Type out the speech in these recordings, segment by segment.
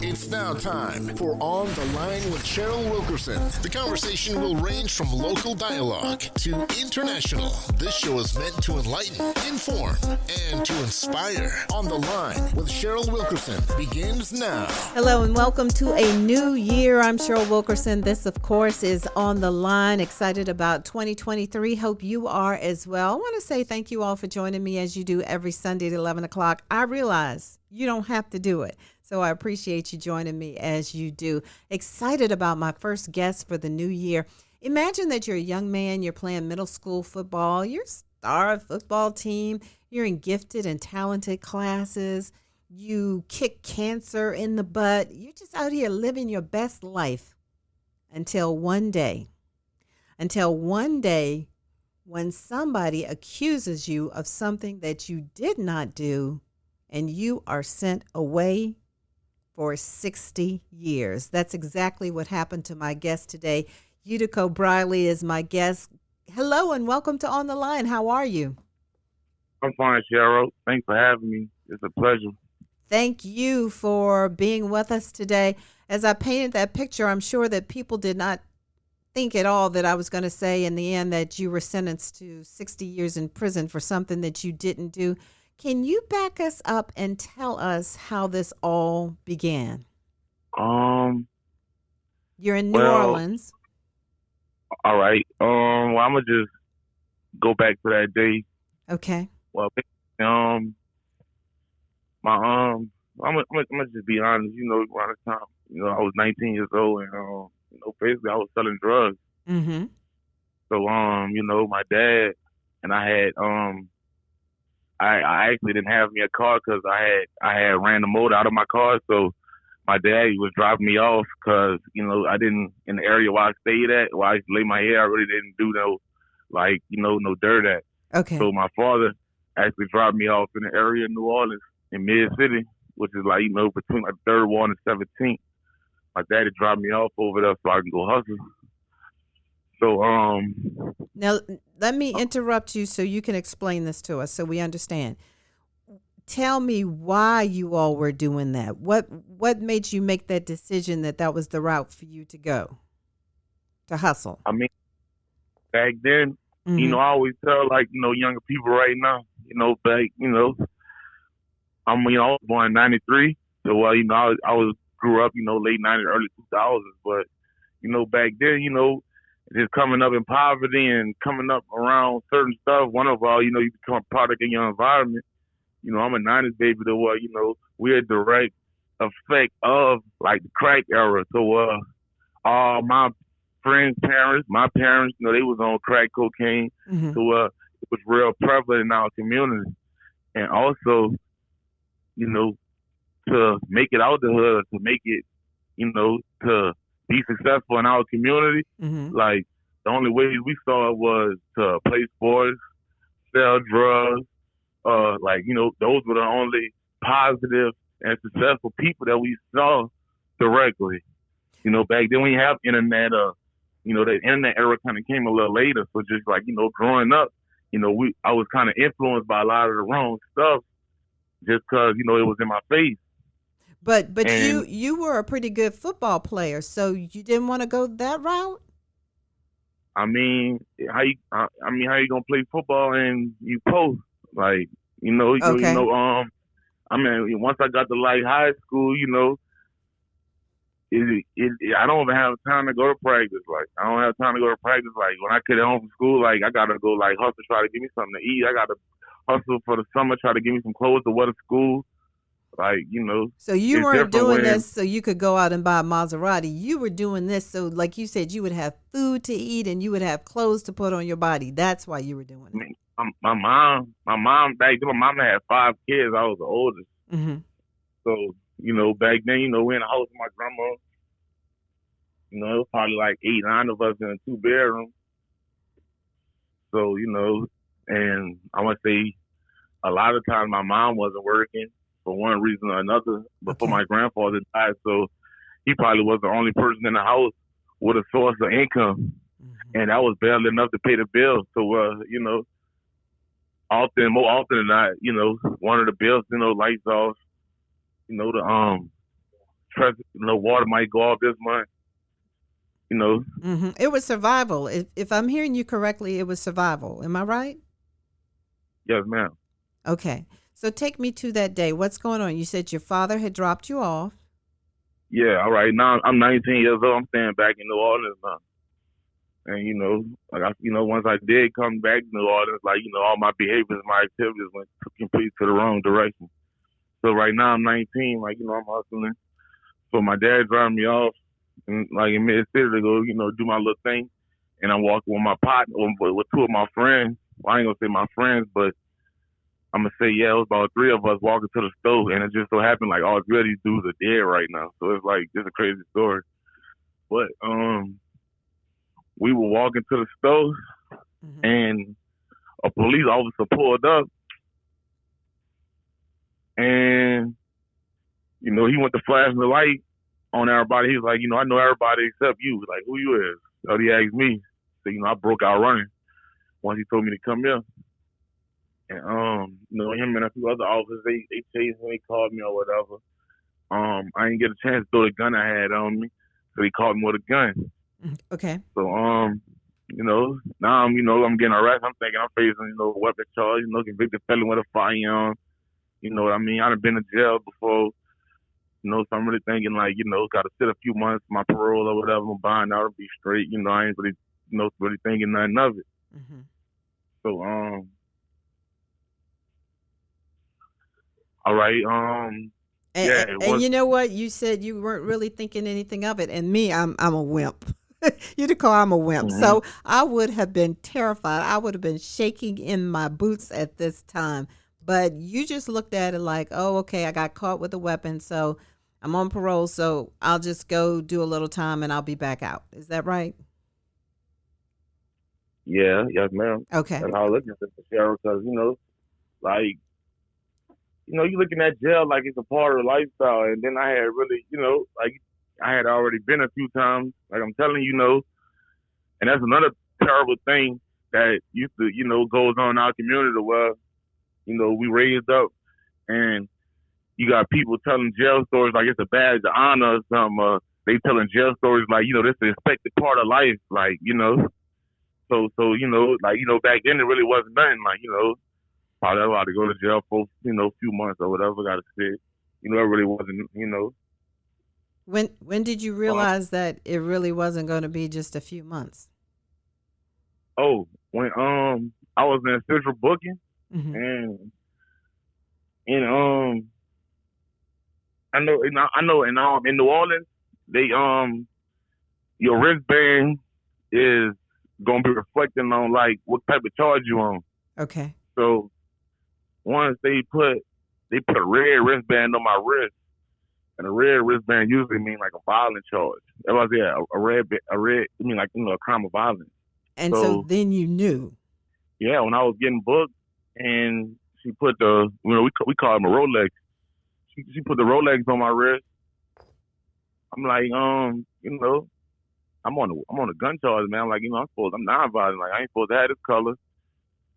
It's now time for On the Line with Cheryl Wilkerson. The conversation will range from local dialogue to international. This show is meant to enlighten, inform, and to inspire. On the Line with Cheryl Wilkerson begins now. Hello and welcome to a new year. I'm Cheryl Wilkerson. This, of course, is On the Line. Excited about 2023. Hope you are as well. I want to say thank you all for joining me as you do every Sunday at 11 o'clock. I realize you don't have to do it. So I appreciate you joining me as you do. Excited about my first guest for the new year. Imagine that you're a young man, you're playing middle school football, you're a star of football team, you're in gifted and talented classes, you kick cancer in the butt, you're just out here living your best life until one day when somebody accuses you of something that you did not do and you are sent away for 60 years. That's exactly what happened to my guest today. Yutico Briley is my guest. Hello and welcome to On the Line. How are you? I'm fine, Cheryl. Thanks for having me. It's a pleasure. Thank you for being with us today. As I painted that picture, I'm sure that people did not think at all that I was going to say in the end that you were sentenced to 60 years in prison for something that you didn't do. Can you back us up and tell us how this all began? You're in New Orleans. All right. Well, I'm gonna just go back to that day. Okay. Well, I'm gonna just be honest. Around the time, I was 19 years old, and basically I was selling drugs. Mm-hmm. So, my dad and I had I actually didn't have me a car because I had ran the motor out of my car. So my dad was driving me off because, I didn't, in the area where I stayed at, where I used to lay my hair, I really didn't do no dirt at. Okay. So my father actually dropped me off in the area of New Orleans in Mid-City, which is between 3rd Ward and 17th. My daddy dropped me off over there so I can go hustle. So, now let me interrupt you so you can explain this to us so we understand. Tell me why you all were doing that. What made you make that decision that was the route for you to go, to hustle? I mean, back then, Mm-hmm. I always tell younger people right now, I was born in 93. So, I grew up, late 90s, early 2000s. But, back then, just coming up in poverty and coming up around certain stuff, one of all, you become a product in your environment. I'm a 90s baby, we're a direct effect of, the crack era. So, all my friends' parents, my parents, they was on crack cocaine. Mm-hmm. So, it was real prevalent in our community. And also, to make it out the hood, to make it, to be successful in our community, mm-hmm. The only way we saw it was to play sports, sell drugs, those were the only positive and successful people that we saw directly. Back then we didn't have internet, the internet era kind of came a little later. So just growing up, I was kind of influenced by a lot of the wrong stuff just because, it was in my face. But you were a pretty good football player, so you didn't want to go that route? I mean, how you gonna play football and you post? Okay. Once I got to high school, I don't even have time to go to practice. I don't have time to go to practice. When I get home from school, I gotta go hustle, try to give me something to eat. I gotta hustle for the summer, try to give me some clothes to wear to school. So you weren't doing this so you could go out and buy a Maserati. You were doing this so, like you said, you would have food to eat and you would have clothes to put on your body. That's why you were doing it. My mom back then, my mom had 5 kids. I was the oldest. Mm-hmm. So, back then, we're in the house with my grandma. It was probably 8, 9 of us in a 2-bedroom. So, and I want to say a lot of times my mom wasn't working for one reason or another before my grandfather died. So he probably was the only person in the house with a source of income. Mm-hmm. And that was barely enough to pay the bills. So, more often than not, one of the bills, lights off, the water might go off this month. It was survival. If I'm hearing you correctly, it was survival. Am I right? Yes, ma'am. Okay. So take me to that day. What's going on? You said your father had dropped you off. Yeah, all right. Now I'm 19 years old. I'm staying back in New Orleans now. And, once I did come back to New Orleans, all my behaviors, my activities went completely to the wrong direction. So right now I'm 19, I'm hustling. So my dad dropped me off in Mid-City to go, do my little thing. And I'm walking with my partner, with two of my friends. Well, I ain't gonna say my friends, but I'm gonna say, yeah, it was about three of us walking to the store. And it just so happened, all three of these dudes are dead right now. So it's a crazy story. But, we were walking to the store, and a police officer pulled up, and he went to flashing the light on everybody. He was like, I know everybody except you. Like, who you is? So he asked me. So I broke out running once he told me to come here. And him and a few other officers, they chased me, they called me or whatever. I didn't get a chance to throw the gun I had on me, so he called me with a gun. Okay. So, now I'm getting arrested. I'm thinking I'm facing, weapon charge, convicted felon with a firearm. You know what I mean? I've been to jail before. So I'm really thinking got to sit a few months, my parole or whatever, I'm buying out and be straight. I ain't really, really thinking nothing of it. Mm-hmm. So, all right, And you know what? You said you weren't really thinking anything of it. And me, I'm a wimp. Yutico, I'm a wimp. Mm-hmm. So I would have been terrified. I would have been shaking in my boots at this time. But you just looked at it like, oh, okay, I got caught with a weapon, so I'm on parole, so I'll just go do a little time and I'll be back out. Is that right? Yeah, yes, ma'am. Okay. That's how I look at it, Cheryl, because, you're looking at jail like it's a part of the lifestyle. And then I had really, I had already been a few times, like I'm telling you, and that's another terrible thing that used to, goes on in our community where, we raised up and you got people telling jail stories like it's a badge of honor or something. They telling jail stories like, this is an expected part of life, So, back then it really wasn't nothing, probably allowed to go to jail for, a few months or whatever, got to sit. It really wasn't, When did you realize that it really wasn't going to be just a few months? Oh, when I was in central booking, Mm-hmm. and I know in New Orleans they your wristband is gonna be reflecting on what type of charge you on. Okay. So once they put a red wristband on my wrist, and a red wristband usually mean a violent charge. That was a red mean a crime of violence. And so then you knew. Yeah, when I was getting booked, and she put the we call them a Rolex. She put the Rolex on my wrist. I'm like, I'm on a gun charge, man. I'm like, I'm non-violent. Like, I ain't supposed to have this color.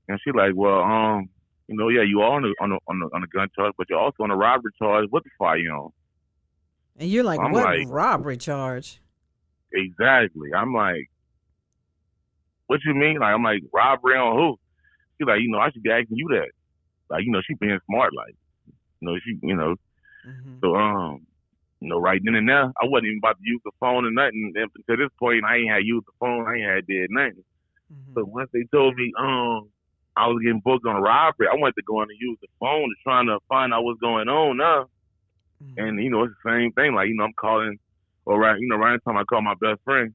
And she like, well, yeah, you are on a gun charge, but you're also on a robbery charge with the firearm. And you're like, so what robbery charge? Exactly. I'm like, what you mean? Like, I'm like, robbery on who? She's like, I should be asking you that. Like, she being smart, Mm-hmm. So, right then and there, I wasn't even about to use the phone or nothing. And to this point, I ain't had used the phone. I ain't had did nothing. Mm-hmm. So once they told me, I was getting booked on a robbery, I wanted to go in and use the phone to trying to find out what's going on now. Mm-hmm. And, it's the same thing. Like, I'm calling, or right the time I call my best friend,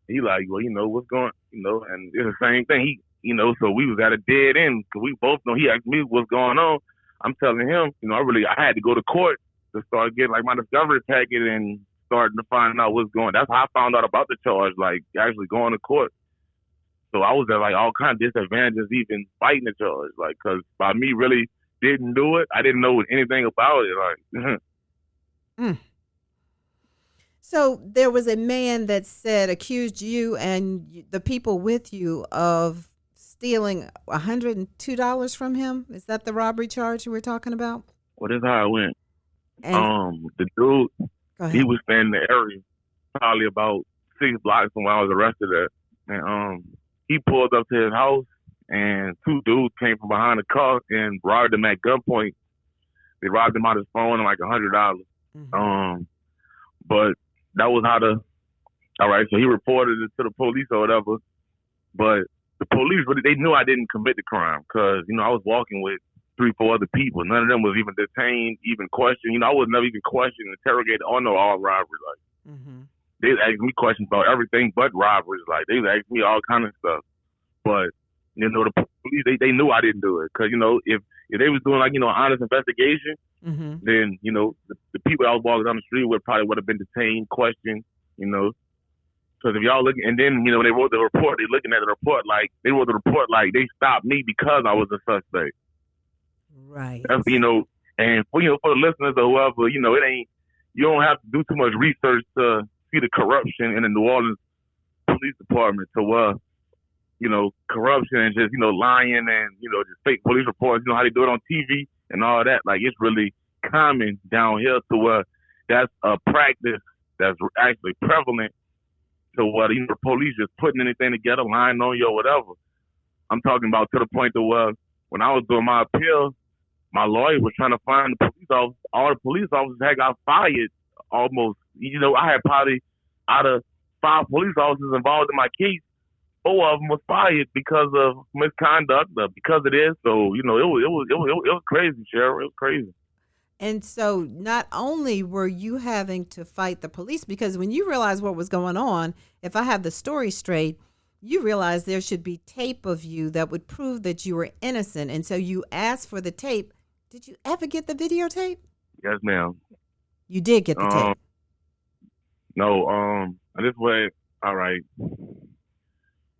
he like, well, what's going, and it's the same thing. So we was at a dead end because we both know. He asked me what's going on. I'm telling him, I had to go to court to start getting my discovery packet and starting to find out what's going. That's how I found out about the charge, actually going to court. So I was at all kinds of disadvantages even fighting the charge, because by me really didn't do it, I didn't know anything about it, So there was a man that accused you and the people with you of stealing $102 from him. Is that the robbery charge you were talking about? Well, this is how it went. And The dude, Go He ahead. was staying in the area, probably about 6 blocks from where I was arrested at. And he pulled up to his house, and 2 dudes came from behind the car and robbed him at gunpoint. They robbed him out of his phone and like $100. Mm-hmm. But that was how all right, so he reported it to the police or whatever. But the police, they knew I didn't commit the crime because, I was walking with 3, 4 other people. None of them was even detained, even questioned. I was never even questioned, interrogated, or no all robberies. Like, they was asking me questions about everything but robberies. Like, they was asking me all kind of stuff. But, the police, they knew I didn't do it. Because, if they was doing, like, an honest investigation, then, the people I was walking down the street with probably would have been detained, questioned, Because if y'all looking, and then, when they wrote the report, they looking at the report like, they stopped me because I was a suspect. Right. That's, and for the listeners or whoever, it ain't, you don't have to do too much research to see the corruption in the New Orleans Police Department to corruption and just, lying and, just fake police reports, how they do it on TV and all that. Like, it's really common down here to where that's a practice that's actually prevalent to what, the police just putting anything together, lying on you or whatever. I'm talking about to the point to where when I was doing my appeal, my lawyer was trying to find the police officers. All the police officers had got fired almost. I had probably out of 5 police officers involved in my case, 4 of them was fired because of misconduct, because of this. So, it was crazy, Cheryl. It was crazy. And so not only were you having to fight the police, because when you realized what was going on, if I have the story straight, you realized there should be tape of you that would prove that you were innocent. And so you asked for the tape. Did you ever get the videotape? Yes, ma'am. You did get the tape? No, this way, all right.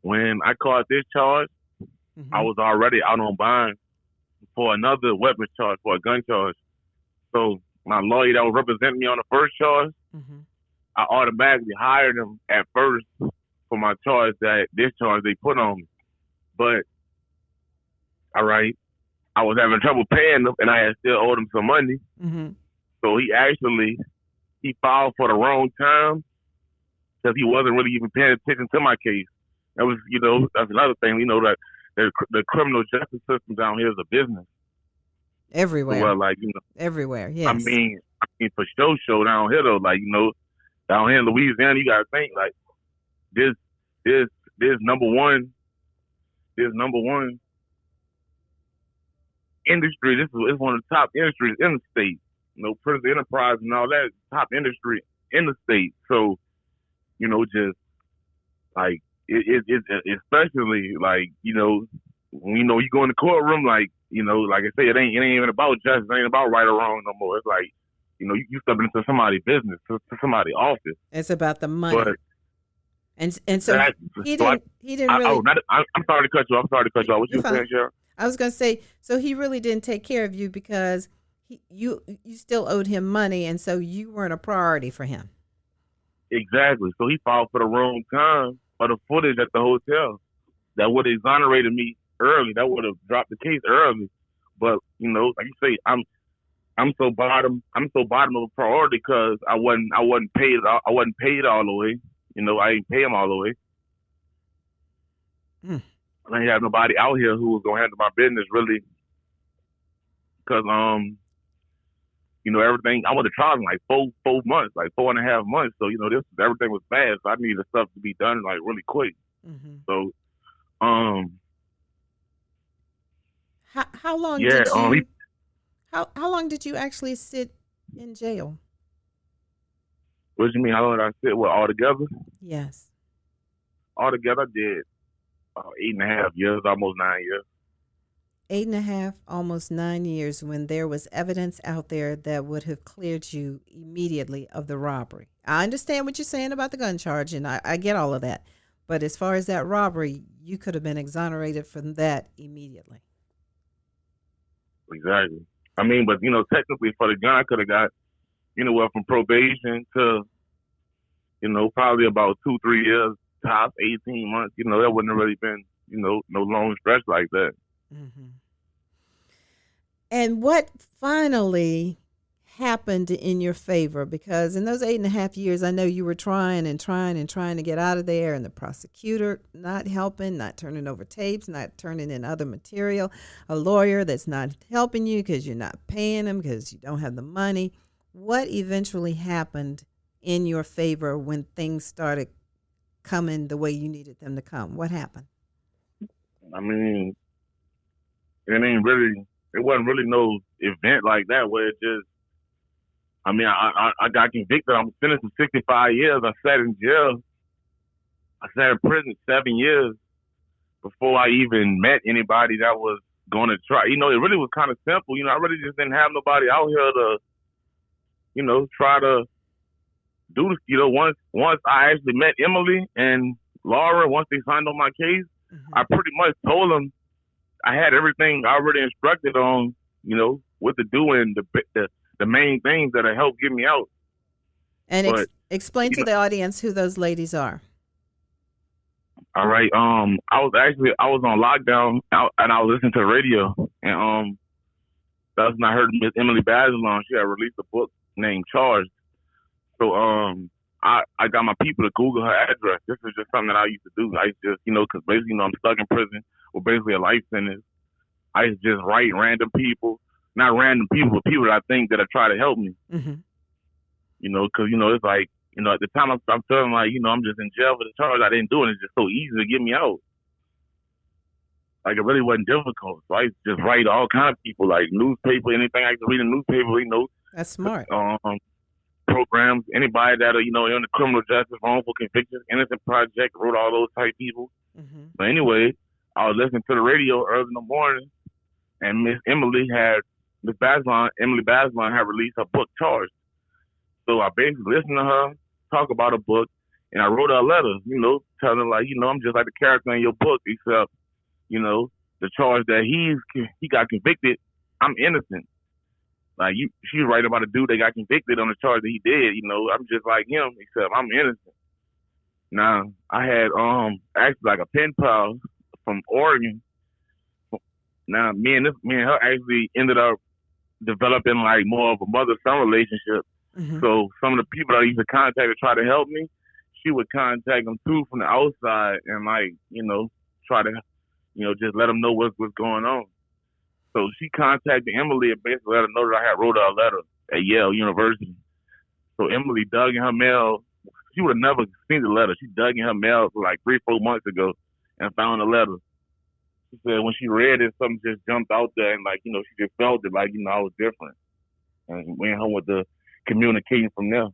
When I caught this charge, I was already out on bond for another weapons charge, for a gun charge. So my lawyer that was representing me on the first charge, I automatically hired him at first for my charge this charge they put on me. But, all right, I was having trouble paying them, and I had still owed him some money. So he filed for the wrong time because he wasn't really even paying attention to my case. That was, that's another thing. That the criminal justice system down here is a business. Everywhere. So, well, everywhere, yes. I mean, for sure down here, though, down here in Louisiana, you got to think, this number one industry. This is one of the top industries in the state. Prison enterprise and all that, top industry in the state. So, just it especially when you go in the courtroom, like I say, it ain't even about justice, it ain't about right or wrong no more. It's like, you stepping into somebody's business, to somebody's office. It's about the money. But, and so he didn't really. I'm sorry to cut you off. What you saying, Cheryl? I was going to say, so he really didn't take care of you because you still owed him money, and so you weren't a priority for him. Exactly. So he filed for the wrong time for the footage at the hotel. That would have exonerated me early. That would have dropped the case early. But like you say, I'm so bottom of a priority because I wasn't paid all the way. I didn't pay him all the way. I didn't have nobody out here who was gonna handle my business really. Because everything, I went to trial in like 4 months, like 4.5 months. So, everything was bad. So I needed stuff to be done like really quick. So, how long did you how long did you actually sit in jail? What do you mean? How long did I sit? What, all together? Yes. All together, I did 8.5 years, almost 9 years. 8.5, almost 9 years, when there was evidence out there that would have cleared you immediately of the robbery. I understand what you're saying about the gun charge, and I get all of that. But as far as that robbery, you could have been exonerated from that immediately. Exactly. I mean, but, technically for the gun, I could have got, from probation to, probably about 2-3 years, top 18 months. That wouldn't have really been, no long stretch like that. And what finally happened in your favor? Because in those 8.5 years, I know you were trying to get out of there, and the prosecutor not helping, not turning over tapes, not turning in other material, a lawyer that's not helping you because you're not paying them because you don't have the money. What eventually happened in your favor when things started coming the way you needed them to come? What happened? I mean, it wasn't really no event like that where it just, I mean, I got convicted. I'm sentenced to 65 years. I sat in jail. I sat in prison 7 years before I even met anybody that was going to try. You know, it really was kind of simple. You know, I really just didn't have nobody out here to, you know, try to do this. You know, once I actually met Emily and Laura, once they signed on my case, I pretty much told them I had everything already instructed on, you know, what to do and the main things that'll help get me out. And explain to the audience who those ladies are. All right. I was on lockdown and I was listening to the radio, and that's when I heard Miss Emily Bazelon. She had released a book named Charged. So I got my people to Google her address. This is just something that I used to do. I just, you know, because basically, you know, I'm stuck in prison with basically a life sentence. I used to just write random people, not random people, but people that I think that try to help me. Mm-hmm. You know, because, you know, it's like, you know, at the time I'm feeling like, you know, I'm just in jail for the charge I didn't do, and it's just so easy to get me out. Like, it really wasn't difficult. So I used to just write all kinds of people, like newspaper, anything I could read in the newspaper, you know. That's smart. Programs, anybody that are, you know, in the criminal justice, wrongful convictions, innocent project, wrote all those type people. Mm-hmm. But anyway, I was listening to the radio early in the morning, and Emily Bazelon had released her book, Charged. So I basically listened to her talk about a book, and I wrote her a letter, you know, telling her, like, you know, I'm just like the character in your book, except, you know, the charge that he got convicted, I'm innocent. Like, she was writing about a dude that got convicted on the charge that he did. You know, I'm just like him, except I'm innocent. Now, I had actually like a pen pal from Oregon. Now, me and her actually ended up developing like more of a mother-son relationship. Mm-hmm. So some of the people that I used to contact to try to help me, she would contact them too from the outside and, like, you know, try to, you know, just let them know what's going on. So she contacted Emily and basically let her know that I had wrote her a letter at Yale University. So Emily dug in her mail. She would have never seen the letter. She dug in her mail for like 3-4 months ago and found the letter. She said when she read it, something just jumped out there, and, like, you know, she just felt it, like, you know, I was different. And went home with the communicating from there.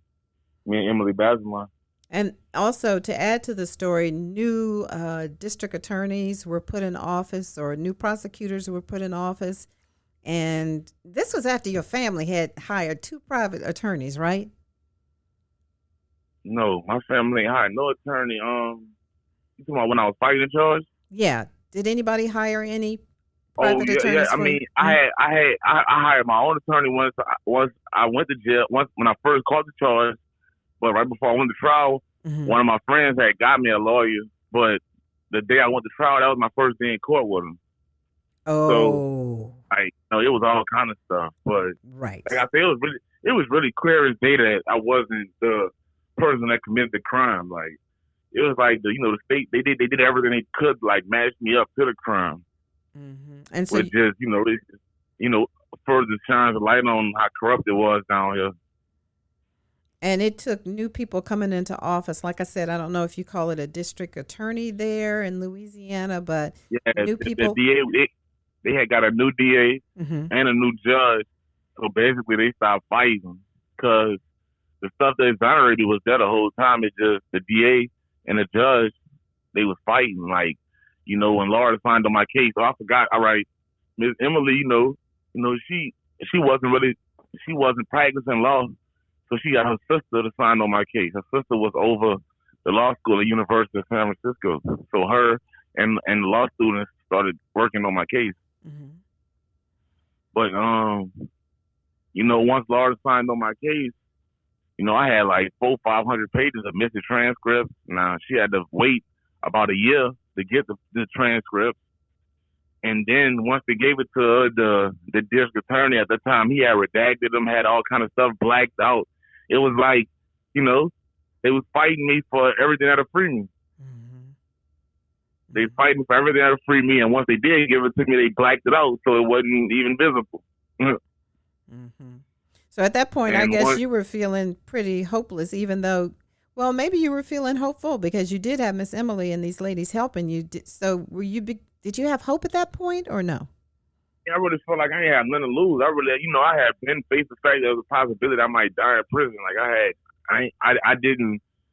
Me and Emily Bazelon. And also, to add to the story, new district attorneys were put in office, or new prosecutors were put in office. And this was after your family had hired 2 private attorneys, right? No, my family hired no attorney. You talking about when I was fighting the charge? Yeah. Did anybody hire any private attorneys? Yeah. I mean, I hired my own attorney once I went to jail. Once when I first caught the charge. But right before I went to trial, one of my friends had got me a lawyer. But the day I went to trial, that was my first day in court with him. Oh. So, like, you know, it was all kind of stuff. But right. Like I said, it was really clear as day that I wasn't the person that committed the crime. Like, it was like the state, they did everything they could, like, match me up to the crime. Mm-hmm. And so which just further shines a light on how corrupt it was down here. And it took new people coming into office. Like I said, I don't know if you call it a district attorney there in Louisiana, but new people. The DA, they had got a new DA and a new judge. So basically, they stopped fighting because the stuff that exonerated was there the whole time. It just the DA and the judge, they was fighting. Like, when Laura signed on my case, so I forgot. All right, Miss Emily, she wasn't practicing law. So she got her sister to sign on my case. Her sister was over the law school at the University of San Francisco. So her and the law students started working on my case. Mm-hmm. But, once Laura signed on my case, I had like 400-500 pages of missing transcripts. Now, she had to wait about a year to get the transcripts. And then once they gave it to the district attorney at the time, he had redacted them, had all kind of stuff blacked out. It was like, they was fighting me for everything that'll free me. Mm-hmm. They fighting for everything that'll free me, and once they did give it to me, they blacked it out so it wasn't even visible. Mm-hmm. So at that point, I guess you were feeling pretty hopeless, even though, well, maybe you were feeling hopeful because you did have Miss Emily and these ladies helping you. So did you have hope at that point or no? Yeah, I really felt like I ain't had nothing to lose. I really, I had been faced the fact there was a possibility I might die in prison. Like I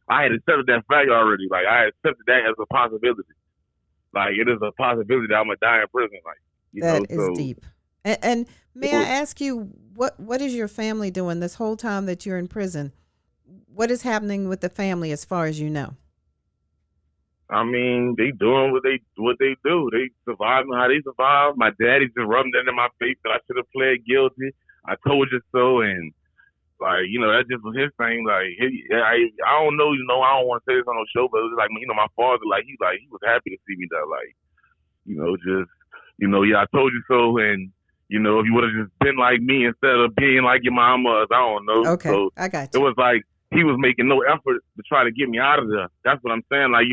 had accepted that fact already. Like I accepted that as a possibility. Like it is a possibility that I'm gonna die in prison. Like that is deep. And may I ask you, what is your family doing this whole time that you're in prison? What is happening with the family as far as you know? I mean, they doing what they do. They surviving how they survive. My daddy just rubbing that in my face that I should have pled guilty. I told you so, and like that just was his thing. Like I don't know, I don't want to say this on no show, but it was like my father, like he was happy to see me there. Like yeah, I told you so, and if you would have just been like me instead of being like your mama, I don't know. Okay, so I got you. It was like he was making no effort to try to get me out of there. That's what I'm saying. Like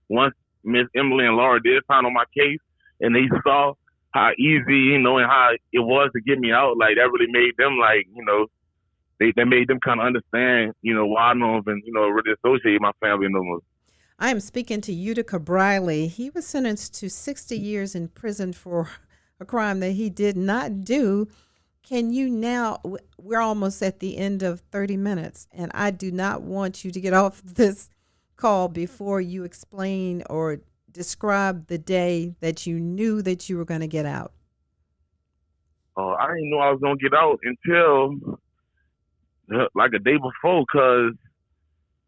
once Miss Emily and Laura did sign on my case, and they saw how easy, and how it was to get me out, like that really made them like, they made them kind of understand, why I don't even, really associate my family no more. I am speaking to Yutico Briley. He was sentenced to 60 years in prison for a crime that he did not do. Can you now, we're almost at the end of 30 minutes, and I do not want you to get off this call before you explain or describe the day that you knew that you were going to get out. I didn't know I was going to get out until like a day before, because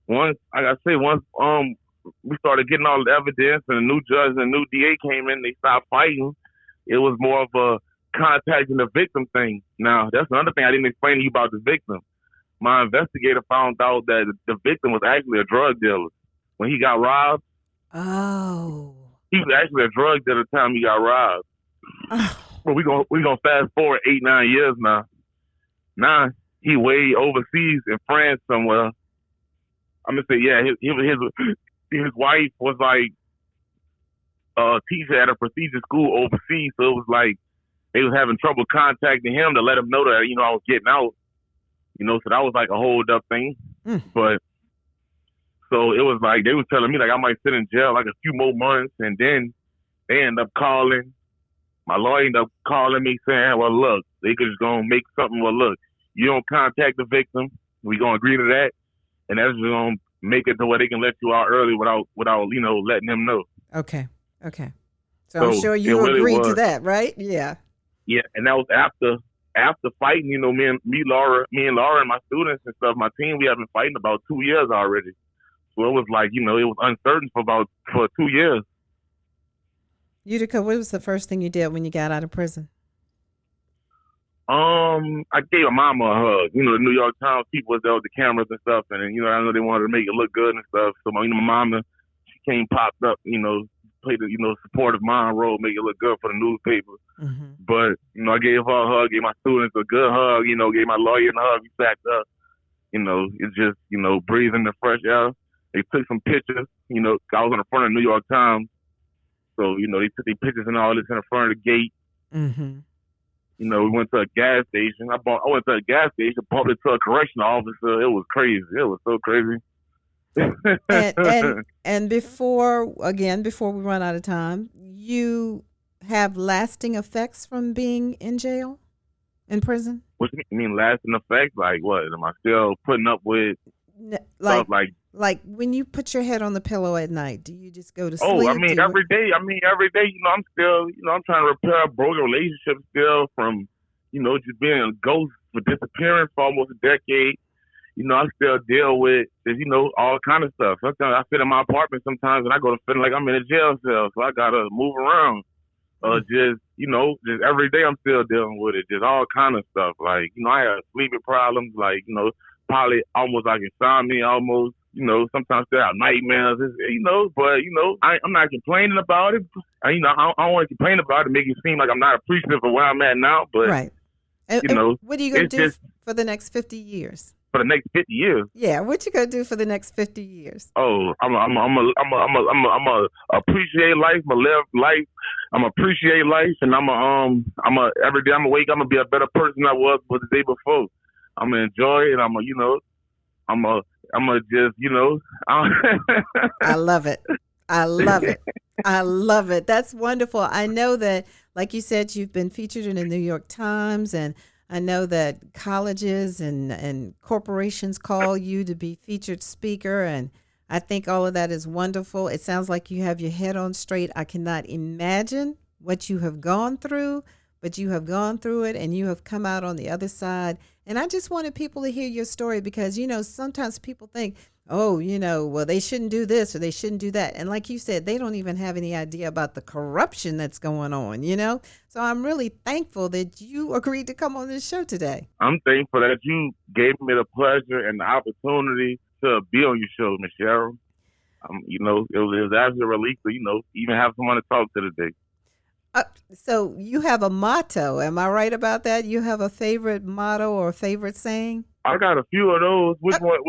once we started getting all the evidence and a new judge and a new DA came in, they stopped fighting. It was more of a contacting the victim thing. Now, that's another thing I didn't explain to you about the victim. My investigator found out that the victim was actually a drug dealer. When he got robbed, he was actually a drug dealer at the time he got robbed. But we're gonna fast forward 8-9 years now. Now he way overseas in France somewhere. I'm gonna say, yeah, his wife was like a teacher at a prestigious school overseas, so it was like they was having trouble contacting him to let him know that I was getting out. So that was like a hold up thing. But so it was like they was telling me like I might sit in jail like a few more months, and then they end up calling. My lawyer ended up calling me saying, well, look, they could just gonna make something. Well, look, you don't contact the victim, we gonna agree to that, and that's just gonna make it to where they can let you out early without letting them know. Okay. So I'm sure you agreed to that, right? Yeah. Yeah, and that was after fighting. Me and Laura and my students and stuff, my team, we have been fighting about 2 years already. So it was like, it was uncertain for 2 years. Yutico, what was the first thing you did when you got out of prison? I gave my mama a hug. The New York Times people was there with the cameras and stuff, and I know they wanted to make it look good and stuff. So my mama, she came, popped up, played the supportive mom role, make it look good for the newspaper. Mm-hmm. But I gave her a hug, gave my students a good hug. Gave my lawyer a hug. We sat up. It's just breathing the fresh air. They took some pictures. I was on the front of the New York Times, so they took their pictures and all this in the front of the gate. Mm-hmm. We went to a gas station. I went to a gas station, bumped into a correctional officer. It was crazy. It was so crazy. and before we run out of time, you have lasting effects from being in jail, in prison? What you mean lasting effects? Like what? Am I still putting up with stuff like when you put your head on the pillow at night, do you just go to sleep? Oh, every day. Every day, I'm still, I'm trying to repair a broken relationship still from, just being a ghost for disappearing for almost a decade. I still deal with, all kind of stuff. Sometimes I sit in my apartment sometimes and I go to feeling like I'm in a jail cell, so I gotta move around. Just every day I'm still dealing with it. Just all kind of stuff. Like, I have sleeping problems, like, probably almost like insomnia almost. sometimes still have nightmares, but, I'm not complaining about it. I don't want to complain about it, make it seem like I'm not appreciative of where I'm at now, but, right. And what are you going to do for the next 50 years? For the next 50 years? Yeah, what you going to do for the next 50 years? Oh, I'm a appreciate life, I'm live life, I'm appreciate life, and every day I'm awake, I'm gonna be a better person than I was the day before. I'm gonna enjoy it. I'm gonna just, I love it. I love it. I love it. That's wonderful. I know that, like you said, you've been featured in the New York Times, and I know that colleges and corporations call you to be featured speaker, and I think all of that is wonderful. It sounds like you have your head on straight. I cannot imagine what you have gone through, but you have gone through it, and you have come out on the other side. And I just wanted people to hear your story because, sometimes people think, oh, well, they shouldn't do this or they shouldn't do that. And like you said, they don't even have any idea about the corruption that's going on, So I'm really thankful that you agreed to come on this show today. I'm thankful that you gave me the pleasure and the opportunity to be on your show, Miss Cheryl. It was actually a relief to, even have someone to talk to today. So you have a motto. Am I right about that? You have a favorite motto or a favorite saying? I got a few of those. Which one?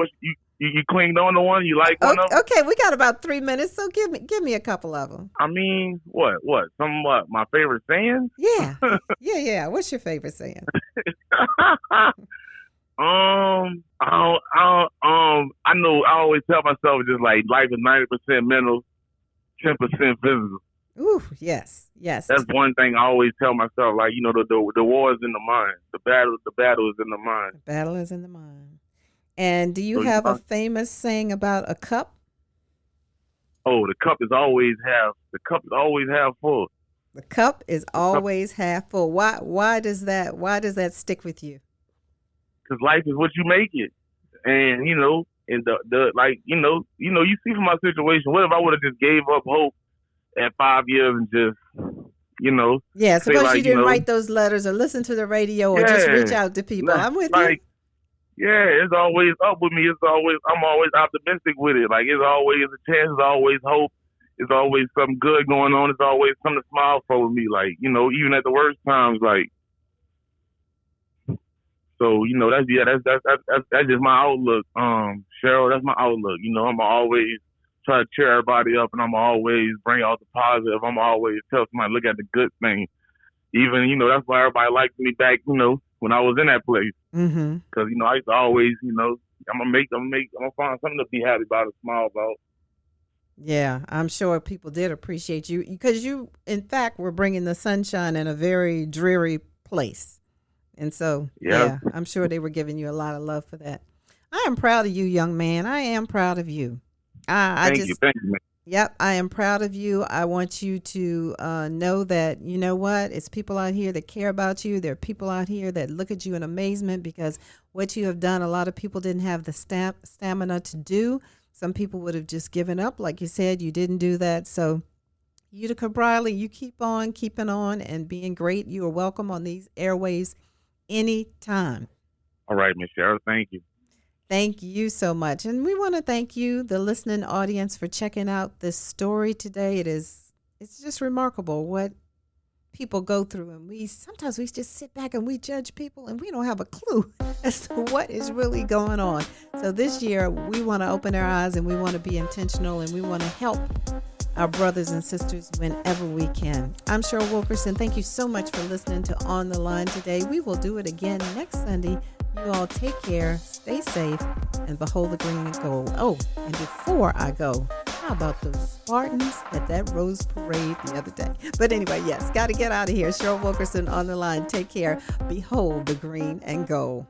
You clinged on to one? You like one of them? Okay, we got about 3 minutes, so give me a couple of them. I mean, what? My favorite sayings? Yeah. Yeah. What's your favorite saying? I know I always tell myself just like life is 90% mental, 10% physical. Ooh, yes. That's one thing I always tell myself. Like, the war is in the mind. The battle is in the mind. The battle is in the mind. And do you have a famous saying about a cup? Oh, the cup is always half full. The cup is always half full. Why does that stick with you? Because life is what you make it. And, and you see from my situation, what if I would have just gave up hope at 5 years and just, Yeah, suppose you didn't write those letters or listen to the radio or just reach out to people. I'm with you. Yeah, it's always up with me. I'm always optimistic with it. Like, it's always a chance, there's always hope. There's always something good going on. There's always something to smile for with me. Like, even at the worst times, like, so, that's just my outlook. Cheryl, that's my outlook. I'm always try to cheer everybody up, and I'm always bring out the positive. I'm always tell somebody, look at the good thing. Even, that's why everybody liked me back, when I was in that place. Mm-hmm. Because, I used to always, I'm gonna find something to be happy about and smile about. Yeah, I'm sure people did appreciate you because you, in fact, were bringing the sunshine in a very dreary place. And so, yeah, I'm sure they were giving you a lot of love for that. I am proud of you, young man. I am proud of you. Thank you, man. Yep, I am proud of you. I want you to know that, you know what, it's people out here that care about you. There are people out here that look at you in amazement because what you have done, a lot of people didn't have the stamina to do. Some people would have just given up. Like you said, you didn't do that. So, Yutico Briley, you keep on keeping on and being great. You are welcome on these airways anytime. All right, Ms. Cheryl, thank you. Thank you so much. And we want to thank you, the listening audience, for checking out this story today. It's just remarkable what people go through. And sometimes we just sit back and we judge people and we don't have a clue as to what is really going on. So this year we want to open our eyes and we want to be intentional and we want to help our brothers and sisters whenever we can. I'm Cheryl Wilkerson. Thank you so much for listening to On the Line today. We will do it again next Sunday. You all take care, stay safe, and behold the green and gold. Oh, and before I go, how about those Spartans at that Rose Parade the other day? But anyway, yes, got to get out of here. Cheryl Wilkerson on the Line. Take care. Behold the green and gold.